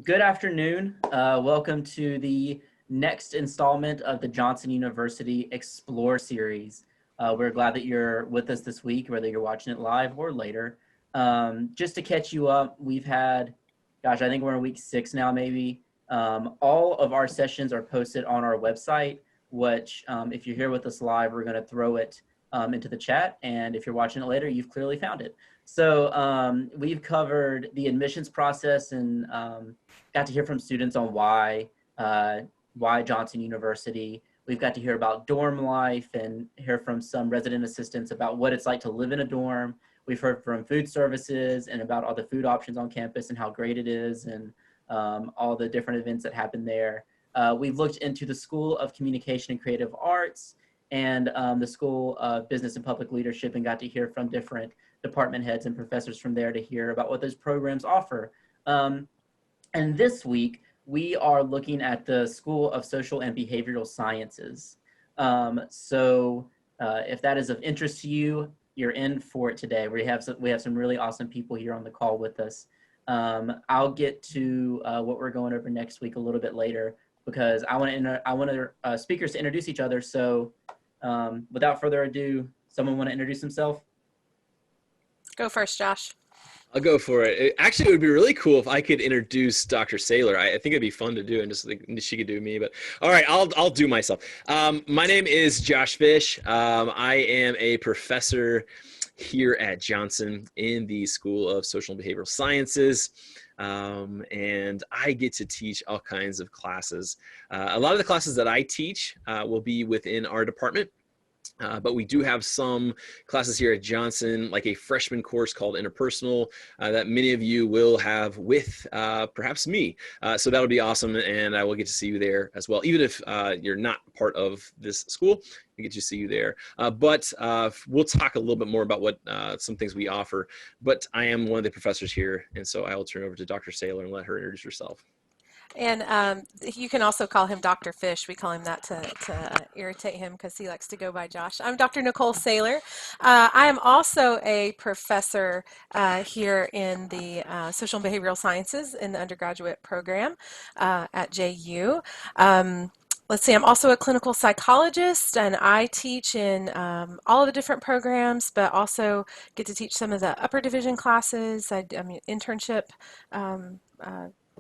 Good afternoon. Welcome to the next installment of the Johnson University Explore series. We're glad that you're with us this week, whether you're watching it live or later. Just to catch you up, we've had, I think we're in week 6 now, maybe. All of our sessions are posted on our website, which if you're here with us live, we're going to throw it into the chat. And if you're watching it later, you've clearly found it. So we've covered the admissions process and got to hear from students on why Johnson University. We've got to hear about dorm life and hear from some resident assistants about what it's like to live in a dorm. We've heard from food services and about all the food options on campus and how great it is and all the different events that happen there. We've looked into the School of Communication and Creative Arts and the School of Business and Public Leadership and got to hear from different department heads and professors from there to hear about what those programs offer. And this week, we are looking at the School of Social and Behavioral Sciences. If that is of interest to you, you're in for it today. We have some really awesome people here on the call with us. I'll get to what we're going over next week a little bit later because I want speakers to introduce each other. So without further ado, someone want to introduce himself? Go first, Josh. I'll go for it. Actually, it would be really cool if I could introduce Dr. Saylor. I think it'd be fun to do, and just like she could do me. But all right, I'll do myself. My name is Josh Fish. I am a professor here at Johnson in the School of Social and Behavioral Sciences. And I get to teach all kinds of classes. A lot of the classes that I teach will be within our department. But we do have some classes here at Johnson, like a freshman course called Interpersonal that many of you will have with perhaps me. So that'll be awesome, and I will get to see you there as well. Even if you're not part of this school, I get to see you there. But we'll talk a little bit more about what some things we offer. But I am one of the professors here, and so I will turn over to Dr. Saylor and let her introduce herself. And you can also call him Dr. Fish. We call him that to irritate him because he likes to go by Josh. I'm Dr. Nicole Saylor. I am also a professor here in the Social and Behavioral Sciences in the undergraduate program at JU. Let's see, I'm also a clinical psychologist, and I teach in all of the different programs, but also get to teach some of the upper division classes. I'm an internship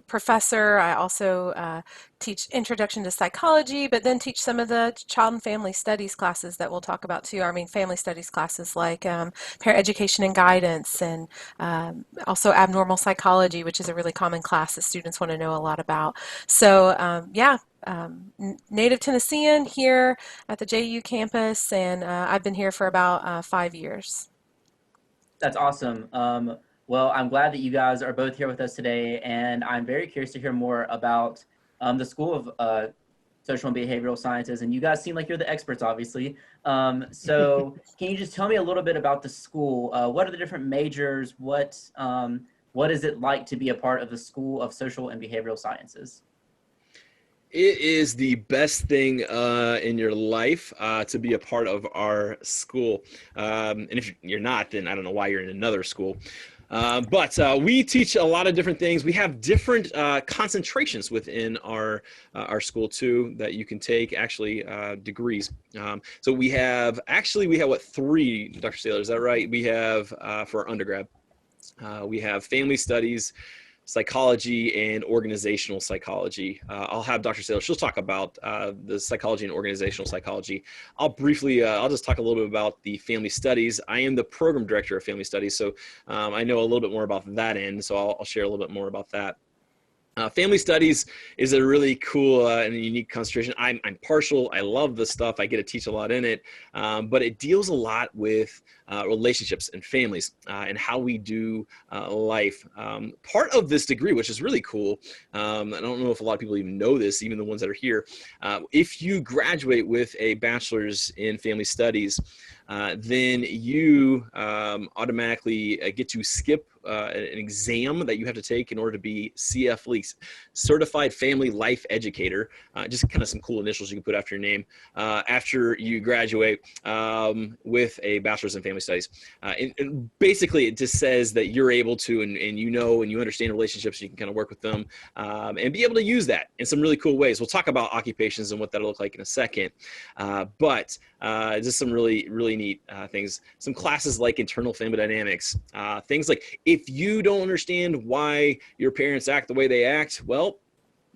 professor. I also teach Introduction to Psychology, but then teach some of the child and family studies classes that we'll talk about too. I mean, family studies classes like Parent Education and Guidance, and also Abnormal Psychology, which is a really common class that students want to know a lot about. So native Tennessean here at the JU campus, and I've been here for about 5 years. That's awesome. Well, I'm glad that you guys are both here with us today, and I'm very curious to hear more about the School of Social and Behavioral Sciences, and you guys seem like you're the experts, obviously. So can you just tell me a little bit about the school? What are the different majors? What is it like to be a part of the School of Social and Behavioral Sciences? It is the best thing in your life to be a part of our school. And if you're not, then I don't know why you're in another school. But we teach a lot of different things. We have different concentrations within our school too that you can take, actually degrees. So we have what, 3, Dr. Saylor, is that right? We have for our undergrad, we have family studies, psychology, and organizational psychology. I'll have Dr. Saylor, she'll talk about the psychology and organizational psychology. I'll just talk a little bit about the family studies. I am the program director of family studies, so I know a little bit more about that end, so I'll share a little bit more about that. Family studies is a really cool and unique concentration. I'm partial. I love the stuff. I get to teach a lot in it, but it deals a lot with relationships and families and how we do life. Part of this degree, which is really cool, I don't know if a lot of people even know this, even the ones that are here, if you graduate with a bachelor's in family studies, then you automatically get to skip an exam that you have to take in order to be CFLE, Certified Family Life Educator. Just kind of some cool initials you can put after your name after you graduate with a bachelor's in family studies. And basically, it just says that you're able to, and you understand relationships, you can kind of work with them and be able to use that in some really cool ways. We'll talk about occupations and what that'll look like in a second. But just some really, really neat things. Some classes like internal family dynamics, things like if you don't understand why your parents act the way they act, well,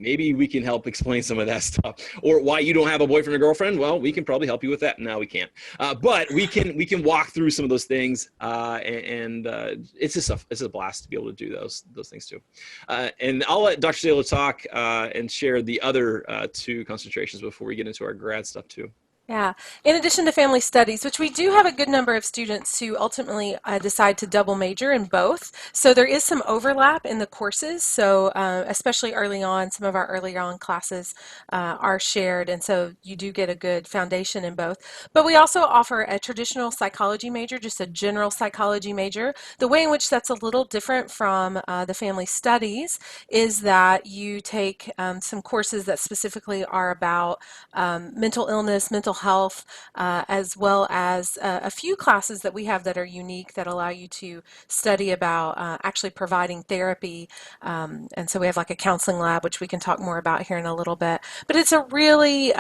maybe we can help explain some of that stuff. Or why you don't have a boyfriend or girlfriend, well, we can probably help you with that. No, we can't. But we can walk through some of those things, and it's a blast to be able to do those things too. And I'll let Dr. Saylor talk and share the other two concentrations before we get into our grad stuff too. Yeah. In addition to family studies, which we do have a good number of students who ultimately decide to double major in both. So there is some overlap in the courses. So especially early on, some of our early on classes are shared. And so you do get a good foundation in both. But we also offer a traditional psychology major, just a general psychology major. The way in which that's a little different from the family studies is that you take some courses that specifically are about mental illness, mental health, as well as a few classes that we have that are unique that allow you to study about actually providing therapy. And so we have like a counseling lab, which we can talk more about here in a little bit. But it's a really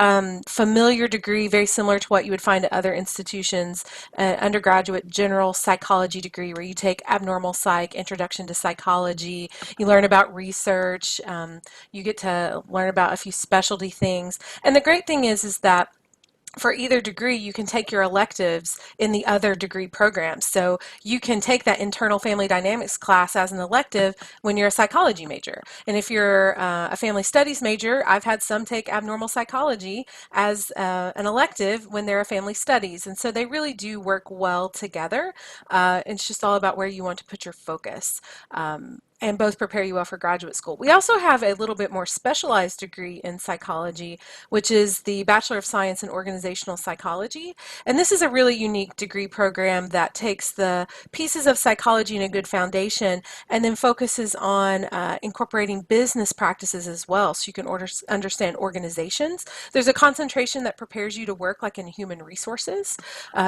familiar degree, very similar to what you would find at other institutions, an undergraduate general psychology degree where you take abnormal psych, introduction to psychology, you learn about research, you get to learn about a few specialty things. And the great thing is that for either degree, you can take your electives in the other degree programs. So you can take that internal family dynamics class as an elective when you're a psychology major. And if you're a family studies major, I've had some take abnormal psychology as an elective when they're a family studies. And so they really do work well together. It's just all about where you want to put your focus. And both prepare you well for graduate school. We also have a little bit more specialized degree in psychology, which is the Bachelor of Science in Organizational Psychology. And this is a really unique degree program that takes the pieces of psychology in a good foundation and then focuses on incorporating business practices as well, so you can understand organizations. There's a concentration that prepares you to work like in human resources,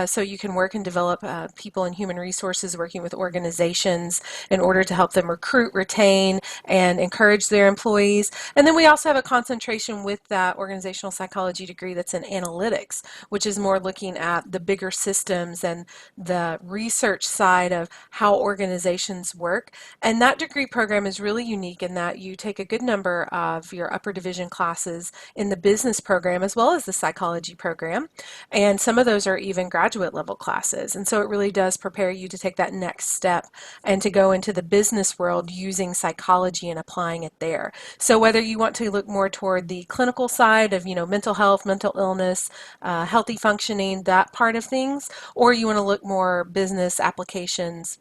so you can work and develop people in human resources working with organizations in order to help them recruit, retain, and encourage their employees. And then we also have a concentration with that organizational psychology degree that's in analytics, which is more looking at the bigger systems and the research side of how organizations work. And that degree program is really unique in that you take a good number of your upper division classes in the business program as well as the psychology program. And some of those are even graduate level classes. And so it really does prepare you to take that next step and to go into the business world using psychology and applying it there. So whether you want to look more toward the clinical side of, mental health, mental illness, healthy functioning, that part of things, or you want to look more business applications,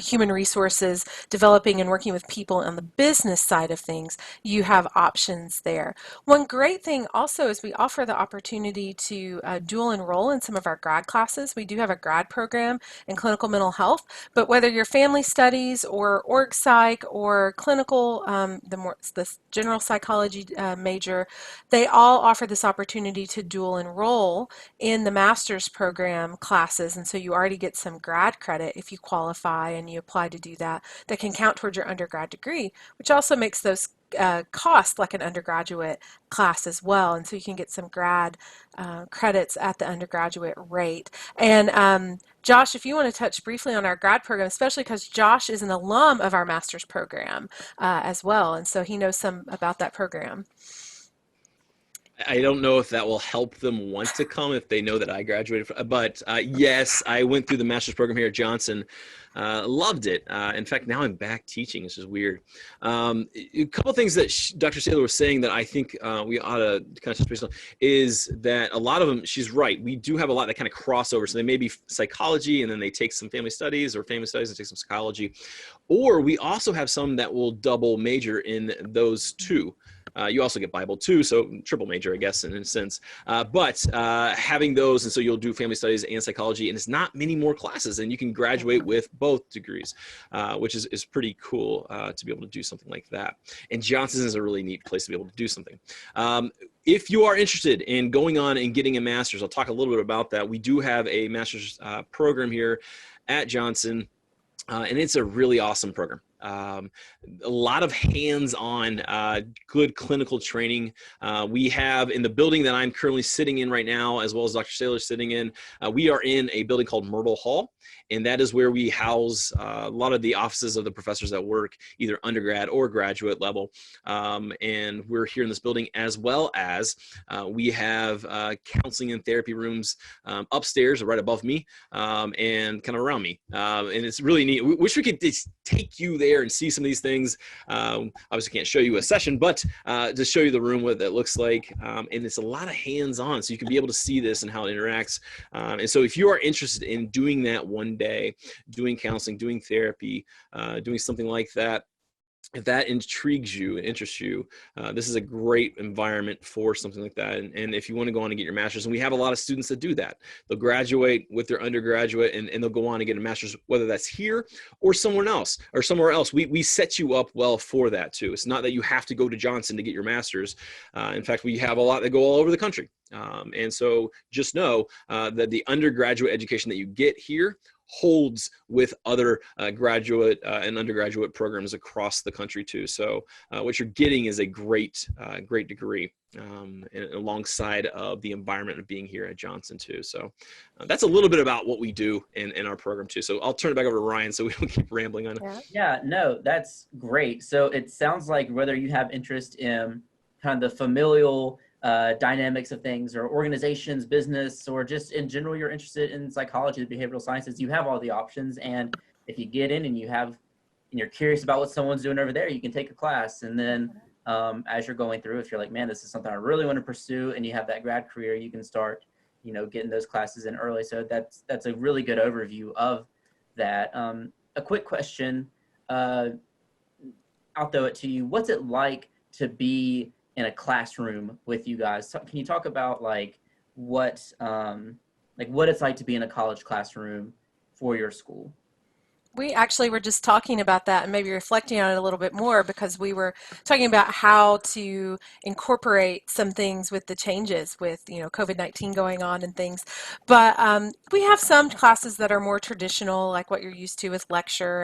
human resources, developing and working with people on the business side of things, you have options there. One great thing also is we offer the opportunity to dual enroll in some of our grad classes. We do have a grad program in clinical mental health, but whether you're family studies or org psych or clinical, the general psychology major, they all offer this opportunity to dual enroll in the master's program classes, and so you already get some grad credit if you qualify and you apply to do that can count towards your undergrad degree, which also makes those cost like an undergraduate class as well. And so you can get some grad credits at the undergraduate rate. And Josh, if you want to touch briefly on our grad program, especially because Josh is an alum of our master's program as well, and so he knows some about that program. I don't know if that will help them want to come if they know that I graduated. But yes, I went through the master's program here at Johnson. Loved it. In fact, now I'm back teaching. This is weird. A couple things that Dr. Saylor was saying that I think we ought to kind of touch base on is that a lot of them, she's right. We do have a lot that kind of crossover. So they may be psychology and then they take some family studies, or family studies and take some psychology. Or we also have some that will double major in those two. You also get Bible too, so triple major, I guess, in a sense. But having those, and so you'll do family studies and psychology, and it's not many more classes, and you can graduate with both degrees, which is pretty cool to be able to do something like that. And Johnson is a really neat place to be able to do something. If you are interested in going on and getting a master's, I'll talk a little bit about that. We do have a master's program here at Johnson, and it's a really awesome program. A lot of hands-on, good clinical training. We have in the building that I'm currently sitting in right now, as well as Dr. Saylor sitting in, we are in a building called Myrtle Hall, and that is where we house a lot of the offices of the professors that work either undergrad or graduate level. And we're here in this building, as well as we have counseling and therapy rooms upstairs, right above me, and kind of around me. And it's really neat. We wish we could just take you there and see some of these things. Obviously can't show you a session, but just show you the room, what that looks like. And it's a lot of hands-on, so you can be able to see this and how it interacts. And so if you are interested in doing that one day, doing counseling, doing therapy, doing something like that, if that intrigues you and interests you, this is a great environment for something like that. And if you want to go on and get your master's, and we have a lot of students that do that, they'll graduate with their undergraduate and they'll go on and get a master's, whether that's here or somewhere else. We set you up well for that too. It's not that you have to go to Johnson to get your master's. In fact, we have a lot that go all over the country. And so just know that the undergraduate education that you get here holds with other graduate and undergraduate programs across the country too. So what you're getting is a great degree and alongside of the environment of being here at Johnson too. So that's a little bit about what we do in our program too. So I'll turn it back over to Ryan so we don't keep rambling on it. Yeah, no, that's great. So it sounds like whether you have interest in kind of the familial dynamics of things, or organizations, business, or just in general you're interested in psychology, the behavioral sciences, you have all the options. And if you get in and you're curious about what someone's doing over there, you can take a class. And then as you're going through, if you're like, man, this is something I really want to pursue, and you have that grad career, you can start getting those classes in early. So that's a really good overview of that. A quick question, I'll throw it to you. What's it like to be in a classroom with you guys? Can you talk about what it's like to be in a college classroom for your school? We actually were just talking about that and maybe reflecting on it a little bit more, because we were talking about how to incorporate some things with the changes with, COVID-19 going on and things. But we have some classes that are more traditional, like what you're used to with lecture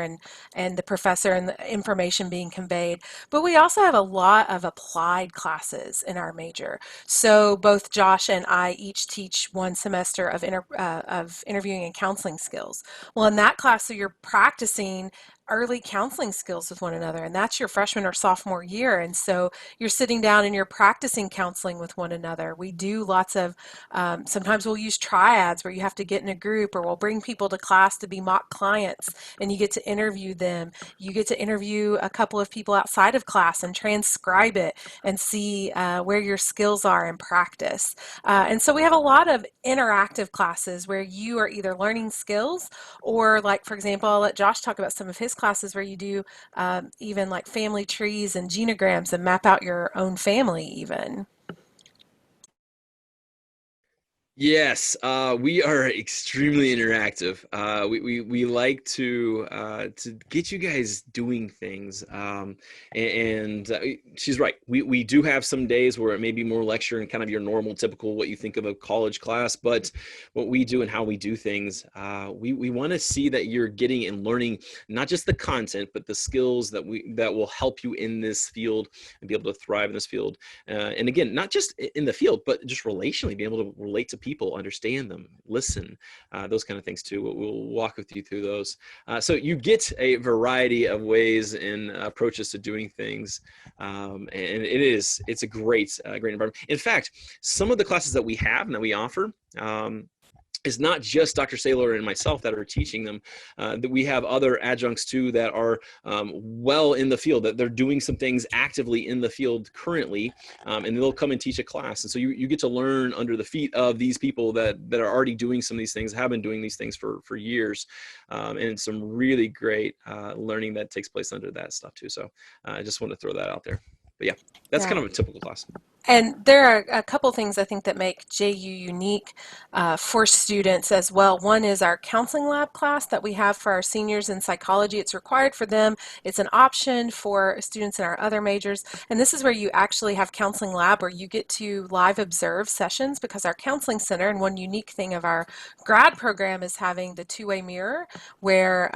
and the professor and the information being conveyed. But we also have a lot of applied classes in our major. So both Josh and I each teach one semester of interviewing and counseling skills. Well, in that class, so you're practicing early counseling skills with one another, and that's your freshman or sophomore year. And so you're sitting down and you're practicing counseling with one another. We do lots of sometimes we'll use triads where you have to get in a group, or we'll bring people to class to be mock clients and you get to interview them. You get to interview a couple of people outside of class and transcribe it and see where your skills are in practice. And so we have a lot of interactive classes where you are either learning skills, or like, for example, I'll let Josh talk about some of his classes where you do even like family trees and genograms and map out your own family even. Yes, we are extremely interactive. We like to get you guys doing things, and she's right. We do have some days where it may be more lecture and kind of your normal, typical what you think of a college class. But what we do and how we do things, we want to see that you're getting and learning not just the content, but the skills that will help you in this field and be able to thrive in this field. And again, not just in the field, but just relationally, be able to relate to people, understand them, listen, those kind of things too. We'll walk with you through those. So you get a variety of ways and approaches to doing things. And it's a great environment. In fact, some of the classes that we have and that we offer, it's not just Dr. Saylor and myself that are teaching them, that we have other adjuncts too that are well in the field, that they're doing some things actively in the field currently, and they'll come and teach a class. And so you get to learn under the feet of these people that are already doing some of these things, have been doing these things for years, and some really great learning that takes place under that stuff too. So I just want to throw that out there. But yeah, that's Yeah. kind of a typical class. And there are a couple things I think that make JU unique for students as well. One is our counseling lab class that we have for our seniors in psychology. It's required for them. It's an option for students in our other majors. And this is where you actually have counseling lab where you get to live observe sessions, because our counseling center, and one unique thing of our grad program is having the two-way mirror where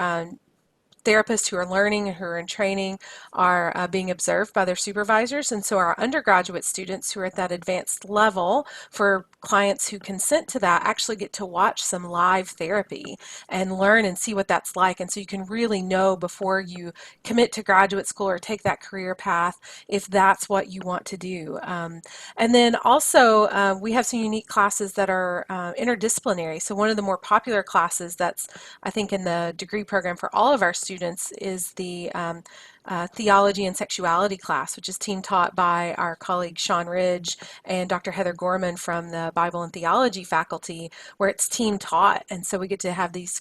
therapists who are learning and who are in training are being observed by their supervisors. And so our undergraduate students who are at that advanced level, for clients who consent to that, actually get to watch some live therapy and learn and see what that's like. And so you can really know before you commit to graduate school or take that career path if that's what you want to do. And then also we have some unique classes that are interdisciplinary. So one of the more popular classes that's, I think, in the degree program for all of our students is the theology and sexuality class, which is team taught by our colleague Sean Ridge and Dr. Heather Gorman from the Bible and Theology faculty, where it's team taught. And so we get to have these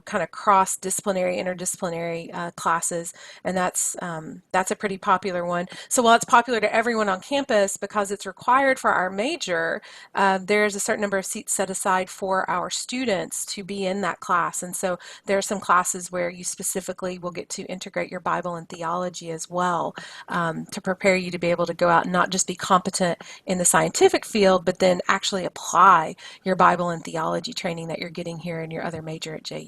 kind of cross-disciplinary, interdisciplinary classes, and that's a pretty popular one. So while it's popular to everyone on campus because it's required for our major, there's a certain number of seats set aside for our students to be in that class. And so there are some classes where you specifically will get to integrate your Bible and theology as well, to prepare you to be able to go out and not just be competent in the scientific field, but then actually apply your Bible and theology training that you're getting here in your other major at JU.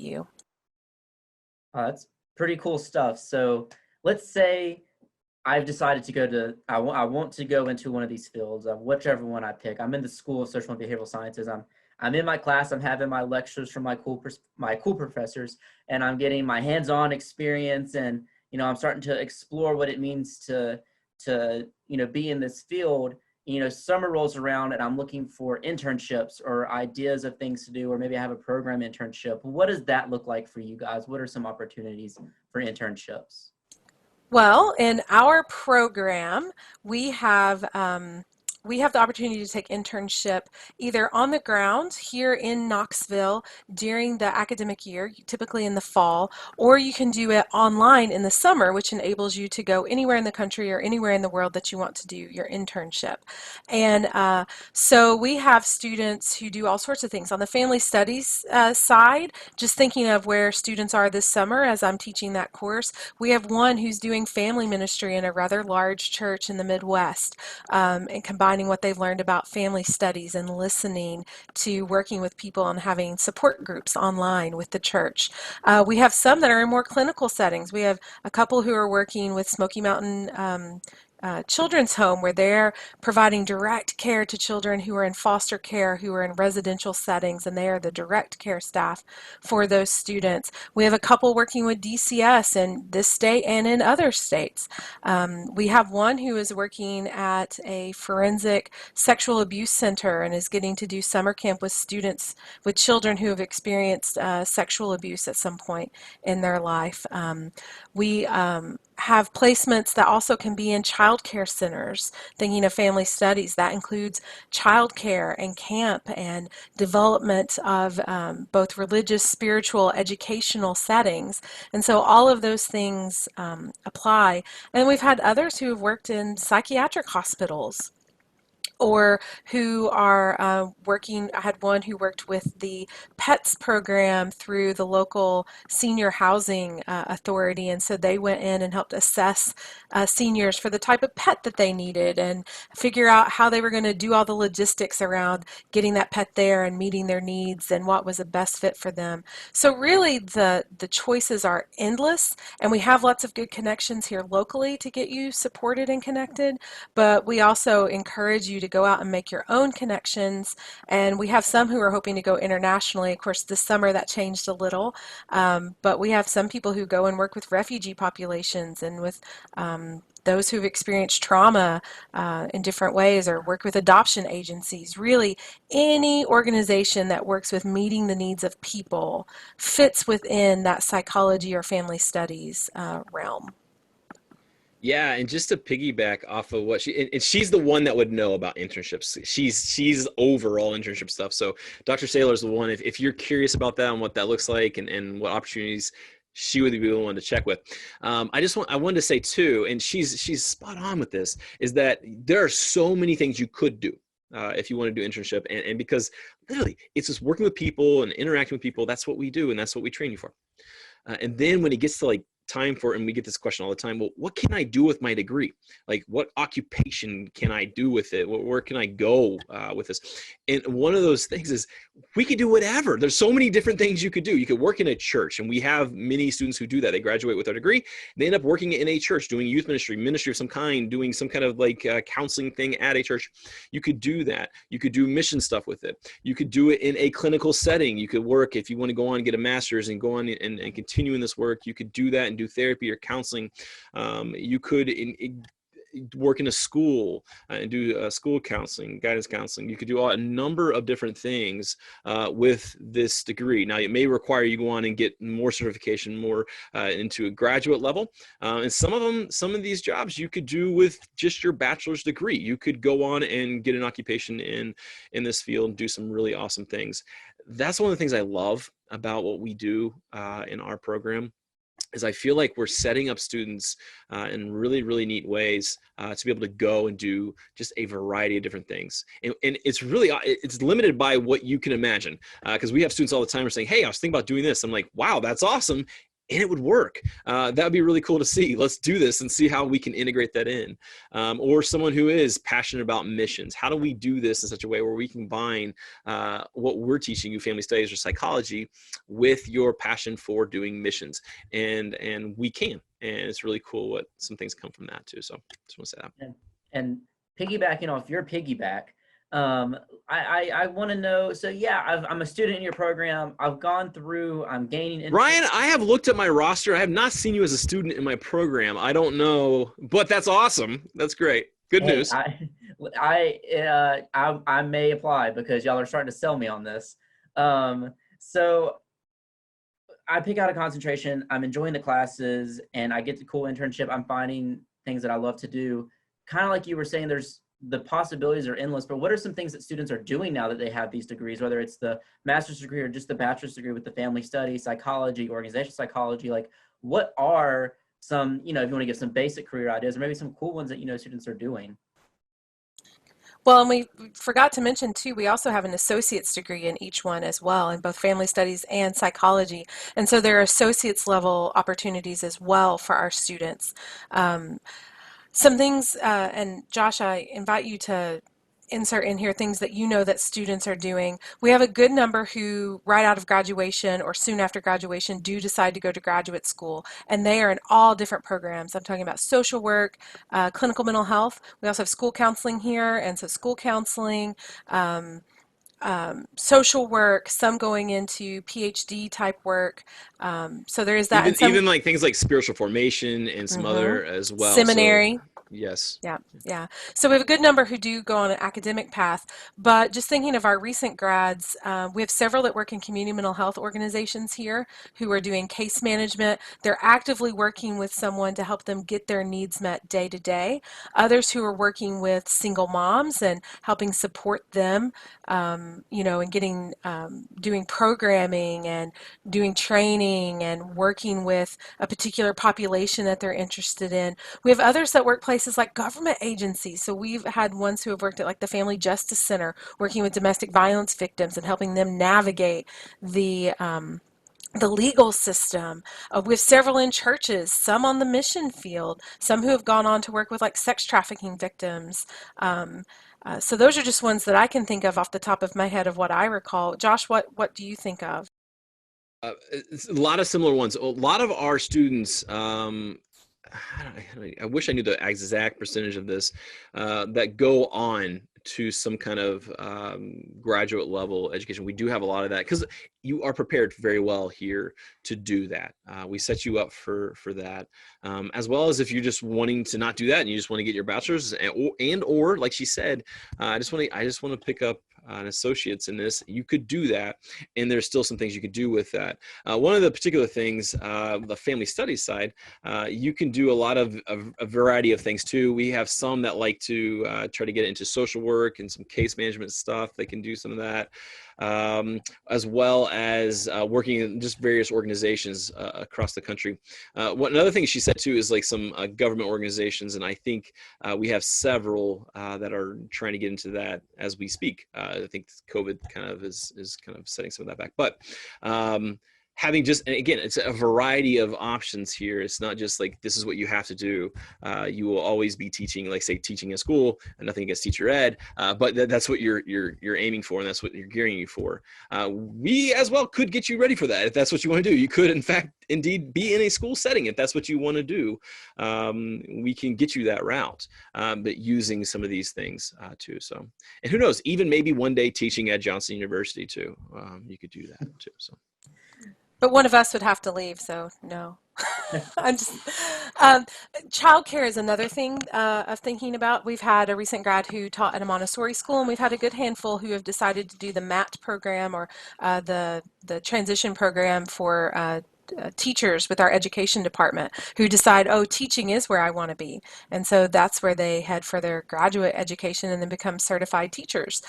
That's pretty cool stuff. So let's say I've decided to I want to go into one of these fields, whichever one I pick. I'm in the School of Social and Behavioral Sciences. I'm in my class. I'm having my lectures from my cool professors, and I'm getting my hands-on experience. And I'm starting to explore what it means to be in this field. Summer rolls around, and I'm looking for internships or ideas of things to do, or maybe I have a program internship. What does that look like for you guys? What are some opportunities for internships? Well, in our program, we have we have the opportunity to take internship either on the ground here in Knoxville during the academic year, typically in the fall, or you can do it online in the summer, which enables you to go anywhere in the country or anywhere in the world that you want to do your internship. And so we have students who do all sorts of things. On the family studies side, just thinking of where students are this summer as I'm teaching that course, we have one who's doing family ministry in a rather large church in the Midwest, and combining what they've learned about family studies and listening to working with people and having support groups online with the church. We have some that are in more clinical settings. We have a couple who are working with Smoky Mountain Children's Home, where they're providing direct care to children who are in foster care, who are in residential settings, and they are the direct care staff for those students. We have a couple working with DCS in this state and in other states. We have one who is working at a forensic sexual abuse center and is getting to do summer camp with students, with children who have experienced sexual abuse at some point in their life. We have placements that also can be in child care centers. Thinking of family studies, that includes child care and camp and development of both religious, spiritual, educational settings. And so all of those things apply. And we've had others who have worked in psychiatric hospitals, or who are working. I had one who worked with the PETS program through the local senior housing authority, and so they went in and helped assess seniors for the type of pet that they needed and figure out how they were going to do all the logistics around getting that pet there and meeting their needs and what was the best fit for them. So really the choices are endless, and we have lots of good connections here locally to get you supported and connected, but we also encourage you to go out and make your own connections. And we have some who are hoping to go internationally. Of course, this summer that changed a little, but we have some people who go and work with refugee populations and with those who've experienced trauma in different ways, or work with adoption agencies. Really, any organization that works with meeting the needs of people fits within that psychology or family studies realm. Yeah, and just to piggyback off of what and she's the one that would know about internships. She's over all internship stuff. So Dr. Saylor's the one, if you're curious about that and what that looks like and what opportunities she would be the one to check with. I wanted to say too, and she's spot on with this, is that there are so many things you could do if you want to do internship, and because literally it's just working with people and interacting with people. That's what we do, and that's what we train you for. And then when it gets to like time for, and we get this question all the time, well, what can I do with my degree? Like, what occupation can I do with it? Where can I go with this? And one of those things is we could do whatever. There's so many different things you could do. You could work in a church, and we have many students who do that. They graduate with their degree. They end up working in a church, doing youth ministry of some kind, doing some kind of like counseling thing at a church. You could do that. You could do mission stuff with it. You could do it in a clinical setting. You could work, if you want to go on and get a master's and go on and continue in this work, you could do that and do therapy or counseling. You could work in a school and do school counseling, guidance counseling. You could do a number of different things with this degree. Now, it may require you go on and get more certification, more into a graduate level. And some of these jobs you could do with just your bachelor's degree. You could go on and get an occupation in this field and do some really awesome things. That's one of the things I love about what we do in our program, is I feel like we're setting up students in really, really neat ways to be able to go and do just a variety of different things. And it's limited by what you can imagine, because we have students all the time who are saying, hey, I was thinking about doing this. I'm like, wow, that's awesome. And it would work. That would be really cool to see. Let's do this and see how we can integrate that in. Or someone who is passionate about missions. How do we do this in such a way where we combine what we're teaching you, family studies or psychology, with your passion for doing missions? And we can. And it's really cool what some things come from that too. So just want to say that. And piggybacking off your piggyback, I want to know, so yeah, I'm a student in your program. I've gone through, I'm gaining interest. Ryan, I have looked at my roster. I have not seen you as a student in my program. I don't know, but that's awesome. That's great. Good news. I may apply because y'all are starting to sell me on this. So I pick out a concentration. I'm enjoying the classes and I get the cool internship. I'm finding things that I love to do. Kind of like you were saying, the possibilities are endless, but what are some things that students are doing now that they have these degrees, whether it's the master's degree or just the bachelor's degree with the family studies, psychology, organizational psychology? Like, what are some, if you want to give some basic career ideas or maybe some cool ones that, students are doing? Well, and we forgot to mention too, we also have an associate's degree in each one as well, in both family studies and psychology. And so there are associate's level opportunities as well for our students. Some things, and Josh, I invite you to insert in here things that that students are doing. We have a good number who right out of graduation or soon after graduation do decide to go to graduate school, and they are in all different programs. I'm talking about social work, clinical mental health. We also have school counseling here, and so school counseling, social work, some going into PhD type work. So there is that. Even like things like spiritual formation and some other as well. Seminary. So, yes. Yeah. So we have a good number who do go on an academic path, but just thinking of our recent grads, we have several that work in community mental health organizations here who are doing case management. They're actively working with someone to help them get their needs met day to day. Others who are working with single moms and helping support them, and getting, doing programming and doing training and working with a particular population that they're interested in. We have others that work places like government agencies. So we've had ones who have worked at like the Family Justice Center, working with domestic violence victims and helping them navigate the legal system. We have several in churches, some on the mission field, some who have gone on to work with like sex trafficking victims. So those are just ones that I can think of off the top of my head of what I recall. Josh, what do you think of? It's a lot of similar ones. A lot of our students, I wish I knew the exact percentage of this, that go on to some kind of graduate level education. We do have a lot of that because you are prepared very well here to do that. We set you up for that, as well as if you're just wanting to not do that and you just want to get your bachelor's or like she said, I just want to pick up an associate's in this. You could do that, and there's still some things you could do with that. One of the particular things, the family studies side, you can do a lot of a variety of things too. We have some that like to try to get into social work and some case management stuff. They can do some of that. as well as working in just various organizations across the country. Another thing she said too is like some government organizations, and I think we have several that are trying to get into that as we speak. I think COVID kind of is kind of setting some of that back, but having just, and again, it's a variety of options here. It's not just like this is what you have to do. You will always be teaching, like say teaching in school, and nothing against teacher ed, but that's what you're aiming for, and that's what you're gearing you for. We as well could get you ready for that if that's what you want to do. You could, in fact, indeed be in a school setting if that's what you want to do. We can get you that route, but using some of these things too. So, and who knows, even maybe one day teaching at Johnson University too. You could do that too. So. But one of us would have to leave, so no. I'm just, childcare is another thing of thinking about. We've had a recent grad who taught at a Montessori school, and we've had a good handful who have decided to do the MAT program, or the transition program for teachers with our education department, who decide, oh, teaching is where I want to be. And so that's where they head for their graduate education and then become certified teachers.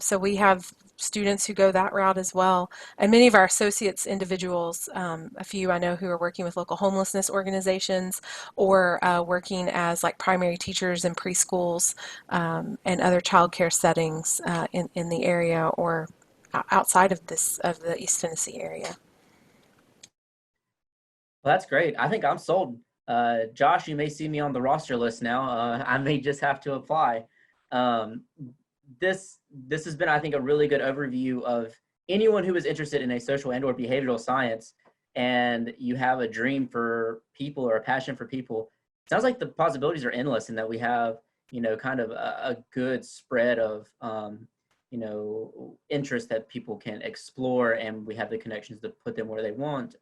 So we have students who go that route as well. And many of our associates individuals, a few I know who are working with local homelessness organizations, or working as like primary teachers in preschools and other childcare settings in the area or outside of the East Tennessee area. Well, that's great. I think I'm sold. Josh, you may see me on the roster list now. I may just have to apply. Um, this has been, I think, a really good overview of anyone who is interested in a social and or behavioral science, and you have a dream for people or a passion for people. It sounds like the possibilities are endless, and that we have, kind of a good spread of, interest that people can explore, and we have the connections to put them where they want.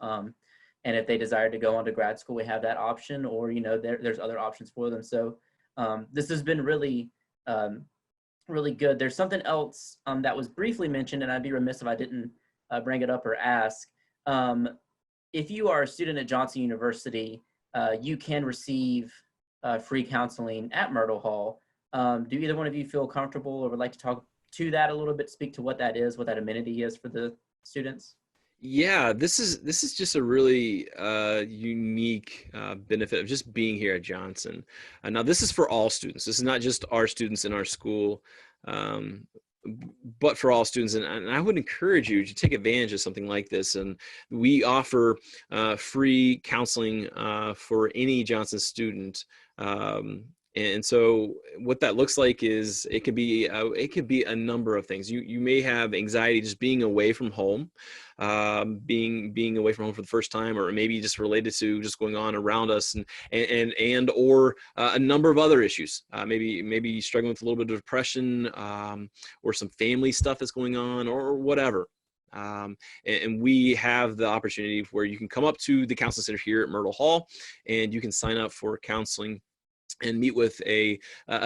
And if they desire to go on to grad school, we have that option, or, there's other options for them. So this has been really, really good. There's something else that was briefly mentioned, and I'd be remiss if I didn't bring it up or ask. If you are a student at Johnson University, you can receive free counseling at Myrtle Hall. Do either one of you feel comfortable or would like to talk to that a little bit, speak to what that is, what that amenity is for the students? Yeah, this is just a really unique benefit of just being here at Johnson. Now, this is for all students. This is not just our students in our school, but for all students. And I would encourage you to take advantage of something like this. And we offer free counseling for any Johnson student. And so what that looks like is it could be a number of things. You may have anxiety just being away from home, being away from home for the first time, or maybe just related to just going on around us, and or a number of other issues. Maybe struggling with a little bit of depression, or some family stuff that's going on, or whatever. And we have the opportunity where you can come up to the counseling center here at Myrtle Hall, and you can sign up for counseling and meet with a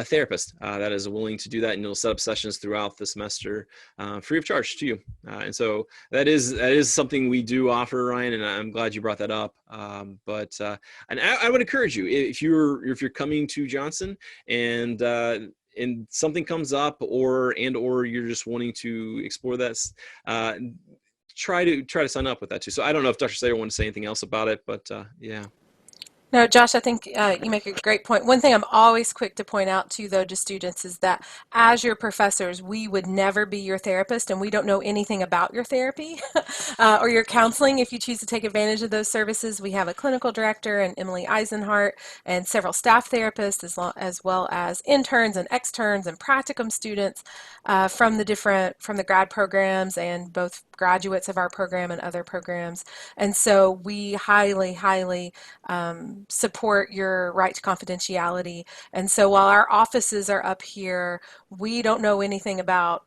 therapist that is willing to do that, and you'll set up sessions throughout the semester free of charge to you. And so that is something we do offer, Ryan, and I'm glad you brought that up. And I would encourage you, if you're coming to Johnson and something comes up, or you're just wanting to explore that, try to sign up with that too. So I don't know if Dr. Slater wanted to say anything else about it, but yeah. No, Josh, I think you make a great point. One thing I'm always quick to point out to, though, to students is that as your professors, we would never be your therapist, and we don't know anything about your therapy or your counseling. If you choose to take advantage of those services, we have a clinical director, and Emily Eisenhart, and several staff therapists, as well as interns and externs and practicum students from the grad programs, and both graduates of our program and other programs. And so we highly, highly support your right to confidentiality. And so while our offices are up here, we don't know anything about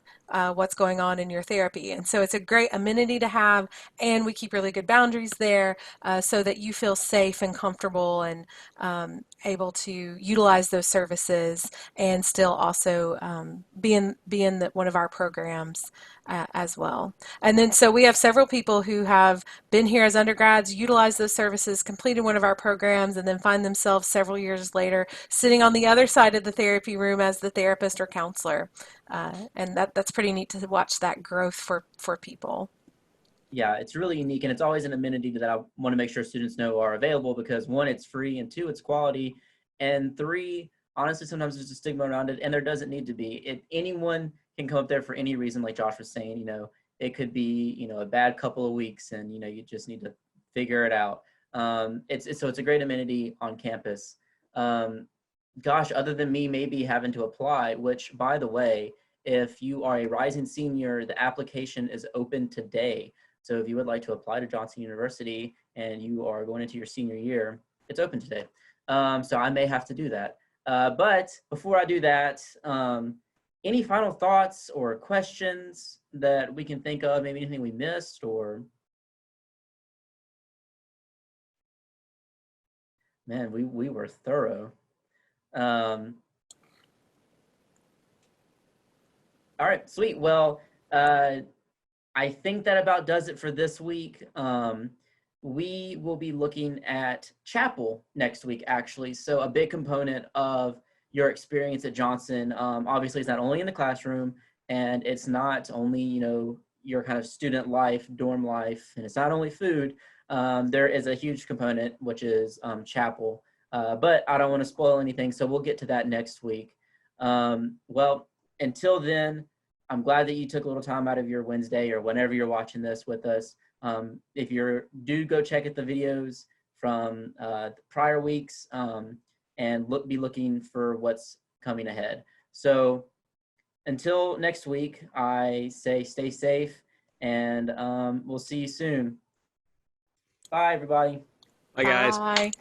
what's going on in your therapy. And so it's a great amenity to have, and we keep really good boundaries there so that you feel safe and comfortable and able to utilize those services and still also be in one of our programs as well. And then so we have several people who have been here as undergrads, utilized those services, completed one of our programs, and then find themselves several years later sitting on the other side of the therapy room as the therapist or counselor. And that's pretty neat to watch that growth for people. Yeah, it's really unique, and it's always an amenity that I want to make sure students know are available because one, it's free, and two, it's quality, and three, honestly, sometimes there's a stigma around it, and there doesn't need to be. Anyone can come up there for any reason, like Josh was saying. It could be a bad couple of weeks, and you just need to figure it out. It's a great amenity on campus. Um, Gosh, other than me maybe having to apply, which by the way, if you are a rising senior, the application is open today. So if you would like to apply to Johnson University and you are going into your senior year, it's open today. So I may have to do that. But before I do that, any final thoughts or questions that we can think of, maybe anything we missed or? Man, we were thorough. Um, all right, sweet. Well, I think that about does it for this week. We will be looking at chapel next week, actually. So a big component of your experience at Johnson, obviously, is not only in the classroom, and it's not only your kind of student life, dorm life, and it's not only food. There is a huge component, which is chapel. But I don't want to spoil anything, so we'll get to that next week. Well, until then, I'm glad that you took a little time out of your Wednesday or whenever you're watching this with us. If you're do go check out the videos from the prior weeks and be looking for what's coming ahead. So until next week, I say stay safe and we'll see you soon. Bye, everybody. Bye, guys. Bye.